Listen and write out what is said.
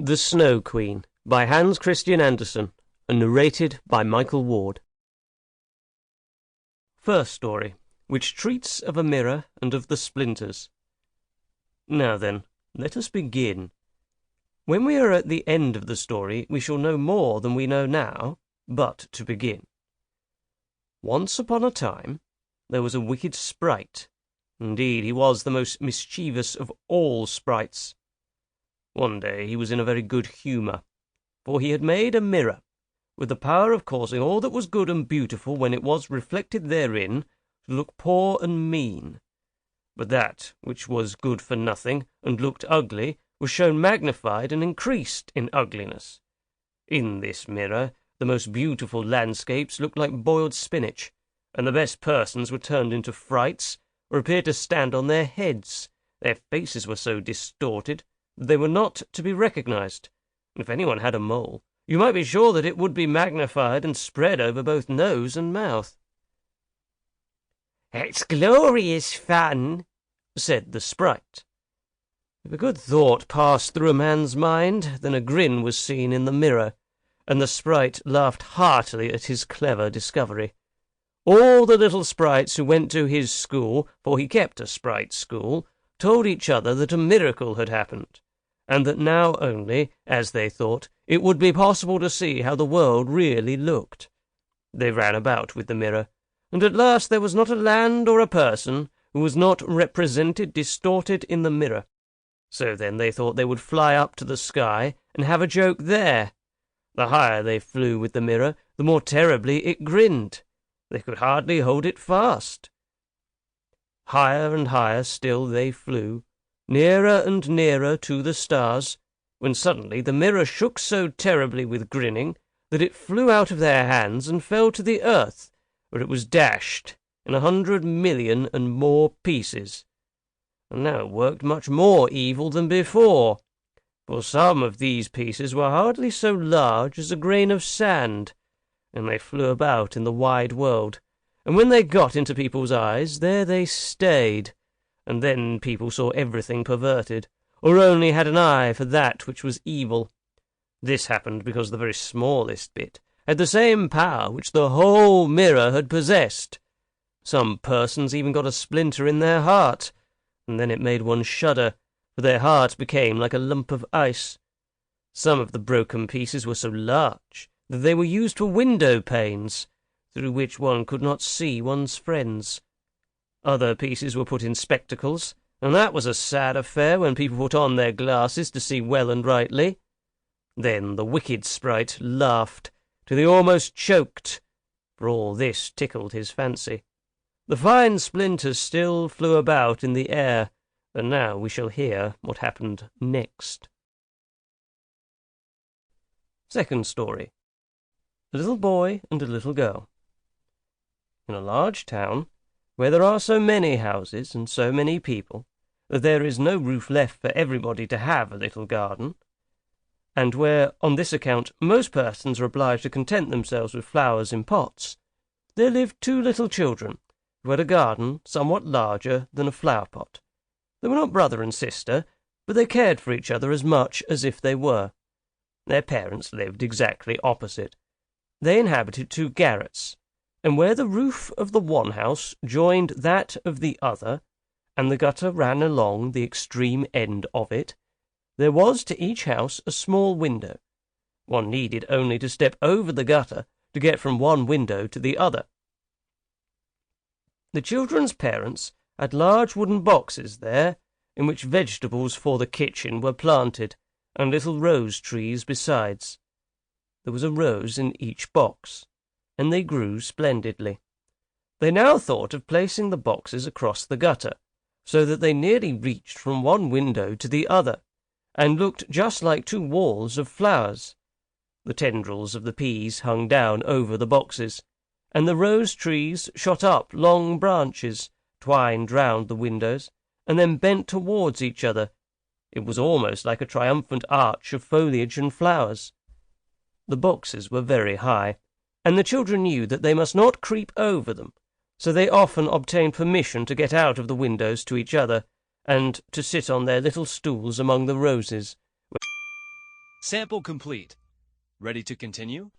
The Snow Queen by Hans Christian Andersen, and narrated by Michael Ward. First story, which treats of a mirror and of the splinters. Now then, let us begin. When we are at the end of the story, we shall know more than we know now, but to begin. Once upon a time, there was a wicked sprite. Indeed, he was the most mischievous of all sprites. One day he was in a very good humour, for he had made a mirror, with the power of causing all that was good and beautiful when it was reflected therein to look poor and mean. But that which was good for nothing and looked ugly was shown magnified and increased in ugliness. In this mirror the most beautiful landscapes looked like boiled spinach, and the best persons were turned into frights, or appeared to stand on their heads. Their faces were so distorted that they were not to be recognized. If anyone had a mole, you might be sure that it would be magnified and spread over both nose and mouth. "It's glorious fun," said the sprite. If a good thought passed through a man's mind, then a grin was seen in the mirror, and the sprite laughed heartily at his clever discovery. All the little sprites who went to his school, for he kept a sprite school, told each other that a miracle had happened, and that now only, as they thought, it would be possible to see how the world really looked. They ran about with the mirror, and at last there was not a land or a person who was not represented distorted in the mirror. So then they thought they would fly up to the sky and have a joke there. The higher they flew with the mirror, the more terribly it grinned. They could hardly hold it fast. Higher and higher still they flew, nearer and nearer to the stars, when suddenly the mirror shook so terribly with grinning that it flew out of their hands and fell to the earth, where it was dashed in 100,000,000 and more pieces. And now it worked much more evil than before, for some of these pieces were hardly so large as a grain of sand, and they flew about in the wide world, and when they got into people's eyes, there they stayed, and then people saw everything perverted, or only had an eye for that which was evil. This happened because the very smallest bit had the same power which the whole mirror had possessed. Some persons even got a splinter in their heart, and then it made one shudder, for their heart became like a lump of ice. Some of the broken pieces were so large that they were used for window panes, through which one could not see one's friends. Other pieces were put in spectacles, and that was a sad affair when people put on their glasses to see well and rightly. Then the wicked sprite laughed till he almost choked, for all this tickled his fancy. The fine splinters still flew about in the air, and now we shall hear what happened next. Second story. A little boy and a little girl. In a large town, where there are so many houses and so many people that there is no roof left for everybody to have a little garden, and where, on this account, most persons are obliged to content themselves with flowers in pots, there lived two little children, who had a garden somewhat larger than a flower-pot. They were not brother and sister, but they cared for each other as much as if they were. Their parents lived exactly opposite. They inhabited two garrets, and where the roof of the one house joined that of the other, and the gutter ran along the extreme end of it, there was to each house a small window. One needed only to step over the gutter to get from one window to the other. The children's parents had large wooden boxes there, in which vegetables for the kitchen were planted, and little rose trees besides. There was a rose in each box, and they grew splendidly. They now thought of placing the boxes across the gutter, so that they nearly reached from one window to the other, and looked just like two walls of flowers. The tendrils of the peas hung down over the boxes, and the rose trees shot up long branches, twined round the windows, and then bent towards each other. It was almost like a triumphant arch of foliage and flowers. The boxes were very high, and the children knew that they must not creep over them, so they often obtained permission to get out of the windows to each other, and to sit on their little stools among the roses, Sample complete. Ready to continue?